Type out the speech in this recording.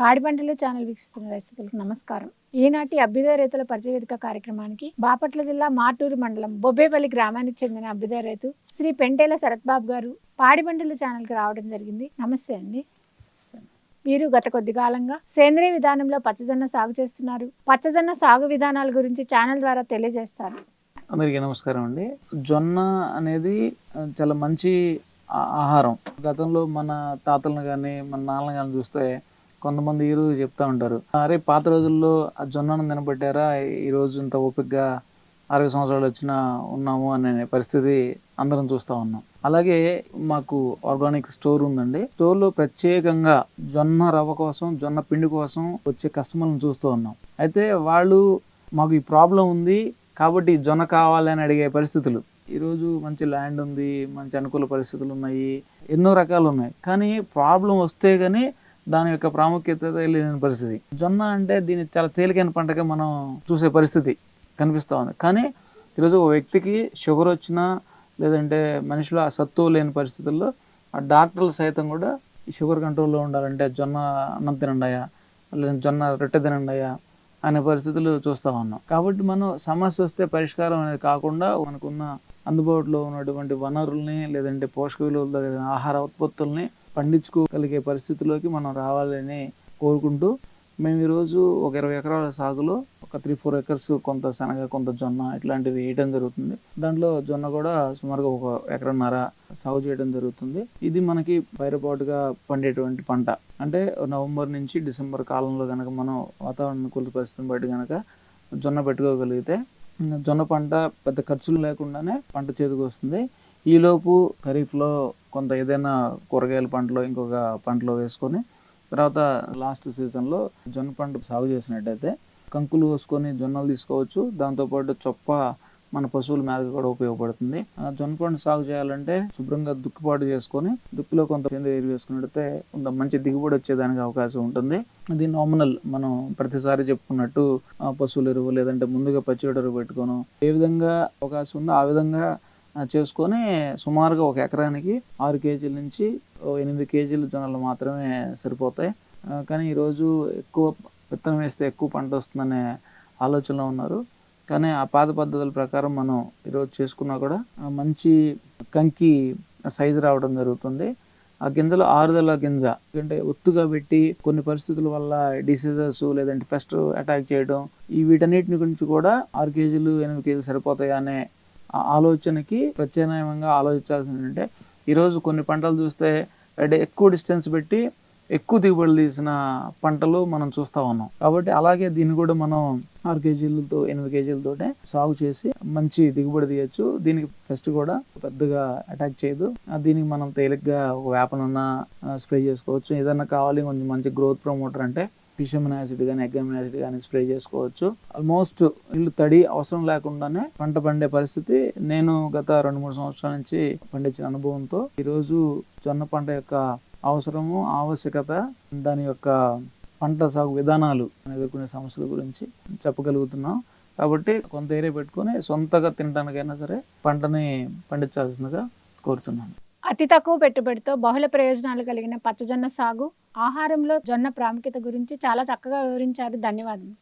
పాడి పంటలు ఛానల్ వీక్షిస్తున్న రైతులకు నమస్కారం. ఈనాటి అభ్యుదయ రైతుల పరిచయ వేదిక కార్యక్రమానికి బాపట్ల జిల్లా మాటూరు మండలం బొబ్బేపల్లి గ్రామానికి చెందిన అభ్యుదయ రైతు శ్రీ పెంటేల శరత్ బాబు గారు పాడి పంటలు ఛానల్కి రావడం జరిగింది. నమస్తే అండి. వీరు గత కొద్ది కాలంగా సేంద్రియ విధానంలో పచ్చజొన్న సాగు చేస్తున్నారు. పచ్చజొన్న సాగు విధానాల గురించి ఛానల్ ద్వారా తెలియజేస్తారు. అందరికీ నమస్కారం అండి. జొన్న అనేది చాలా మంచి ఆహారం. గతంలో మన తాతలను కానీ మన నాన్నలను కానీ చూస్తే కొంతమంది ఈరోజు చెప్తా ఉంటారు, అరే పాత రోజుల్లో ఆ జొన్నను తినబట్టారా ఈరోజు ఇంత ఓపికగా 60 సంవత్సరాలు వచ్చినా ఉన్నాము అనే పరిస్థితి అందరం చూస్తూ ఉన్నాం. అలాగే మాకు ఆర్గానిక్ స్టోర్ ఉందండి. స్టోర్లో ప్రత్యేకంగా జొన్న రవ్వ కోసం, జొన్న పిండి కోసం వచ్చే కస్టమర్లను చూస్తూ ఉన్నాం. అయితే వాళ్ళు మాకు ఈ ప్రాబ్లం ఉంది కాబట్టి జొన్న కావాలని అడిగే పరిస్థితులు. ఈరోజు మంచి ల్యాండ్ ఉంది, మంచి అనుకూల పరిస్థితులు ఉన్నాయి, ఎన్నో రకాలు ఉన్నాయి. కానీ ప్రాబ్లం వస్తే కానీ దాని యొక్క ప్రాముఖ్యత తెలియని పరిస్థితి. జొన్న అంటే దీన్ని చాలా తేలికైన పంటగా మనం చూసే పరిస్థితి కనిపిస్తూ ఉంది. కానీ ఈరోజు ఒక వ్యక్తికి షుగర్ వచ్చినా లేదంటే మనిషిలో ఆ సత్తువు లేని పరిస్థితుల్లో ఆ డాక్టర్లు సైతం కూడా ఈ షుగర్ కంట్రోల్లో ఉండాలంటే జొన్న అన్నం తినండియా లేదంటే జొన్న రొట్టె తినండియా అనే పరిస్థితులు చూస్తూ ఉన్నాం. కాబట్టి మనం సమస్య వస్తే పరిష్కారం అనేది కాకుండా మనకున్న అందుబాటులో ఉన్నటువంటి వనరుల్ని లేదంటే పోషక విలువలతో ఆహార ఉత్పత్తుల్ని పండించుకోగలిగే పరిస్థితిలోకి మనం రావాలని కోరుకుంటూ మేము ఈరోజు ఒక 20 ఎకరాల సాగులో ఒక 3-4 ఎకర్స్ కొంత శనగ కొంత జొన్న ఇట్లాంటివి వేయడం జరుగుతుంది. దాంట్లో జొన్న కూడా సుమారుగా 1 ఎకరన్నర సాగు చేయడం జరుగుతుంది. ఇది మనకి పైరపాటుగా పండేటువంటి పంట. అంటే నవంబర్ నుంచి డిసెంబర్ కాలంలో కనుక మనం వాతావరణ అనుకూల పరిస్థితిని బట్టి కనుక జొన్న పెట్టుకోగలిగితే జొన్న పంట పెద్ద ఖర్చులు లేకుండానే పంట చేతికి వస్తుంది. ఈలోపు ఖరీఫ్లో కొంత ఏదైనా కూరగాయల పంటలో ఇంకొక పంటలో వేసుకొని తర్వాత లాస్ట్ సీజన్లో జొన్న పంట సాగు చేసినట్టయితే కంకులు కోసుకొని జొన్నలు తీసుకోవచ్చు. దాంతోపాటు చొప్ప మన పశువుల మేతకు కూడా ఉపయోగపడుతుంది. జొన్న పంట సాగు చేయాలంటే శుభ్రంగా దుక్కిపాటు చేసుకొని దుక్కిలో కొంత సేంద్రియ ఎరువు వేసుకున్నట్టయితే కొంత మంచి దిగుబడి వచ్చేదానికి అవకాశం ఉంటుంది. ఇది నామినల్ మనం ప్రతిసారి చెప్పుకున్నట్టు పశువుల ఎరువు లేదంటే ముందుగా పచ్చి ఎరువు పెట్టుకోను ఏ విధంగా అవకాశం ఉందో ఆ విధంగా చేసుకొని సుమారుగా 1 ఎకరానికి 6 కేజీల నుంచి 8 కేజీల జొన్నలు మాత్రమే సరిపోతాయి. కానీ ఈరోజు ఎక్కువ విత్తనం వేస్తే ఎక్కువ పంట వస్తుందనే ఆలోచనలో ఉన్నారు. కానీ ఆ పాత పద్ధతుల ప్రకారం మనం ఈరోజు చేసుకున్నా కూడా మంచి కంకి సైజు రావడం జరుగుతుంది. ఆ గింజలు ఆరుదల గింజ ఎందుకంటే ఒత్తుగా పెట్టి కొన్ని పరిస్థితుల వల్ల డిసీజెస్ లేదంటే పెస్ట్ అటాక్ చేయడం ఈ వీటన్నిటిని గురించి కూడా 6 కేజీలు 8 కేజీలు సరిపోతాయి అనే ఆలోచనకి ప్రత్యామ్నాయంగా ఆలోచించాల్సింది. అంటే ఈరోజు కొన్ని పంటలు చూస్తే ఎక్కువ డిస్టెన్స్ పెట్టి ఎక్కువ దిగుబడులు తీసిన పంటలు మనం చూస్తూ ఉన్నాం. కాబట్టి అలాగే దీన్ని కూడా మనం 6 కేజీలతో 8 కేజీలతోటే సాగు చేసి మంచి దిగుబడి తీయచ్చు. దీనికి ఫస్ట్ కూడా పెద్దగా అటాక్ చేయదు. దీనికి మనం తేలిగ్గా ఒక వేపనన్నా స్ప్రే చేసుకోవచ్చు. ఏదన్నా కావాలి కొంచెం మంచి గ్రోత్ ప్రమోటర్ అంటే ఫిష్ అమినో యాసిడ్ కానీ ఎగ్ అమినో యాసిడ్ కానీ స్ప్రే చేసుకోవచ్చు. ఆల్మోస్ట్ ఇల్లు తడి అవసరం లేకుండానే పంట పండే పరిస్థితి నేను గత 2-3 సంవత్సరాల నుంచి పండించిన అనుభవంతో ఈరోజు జొన్న పంట యొక్క అవసరము ఆవశ్యకత దాని యొక్క పంట సాగు విధానాలు ఎదుర్కొనే సమస్యల గురించి చెప్పగలుగుతున్నాం. కాబట్టి కొంత ఏరియా పెట్టుకొని సొంతగా తినడానికైనా సరే పంటని పండించాల్సిందిగా కోరుతున్నాను. అతి తక్కువ పెట్టుబడితో బహుళ ప్రయోజనాలు కలిగిన పచ్చజొన్న సాగు, ఆహారంలో జొన్న ప్రాముఖ్యత గురించి చాలా చక్కగా వివరించారు. ధన్యవాదాలు.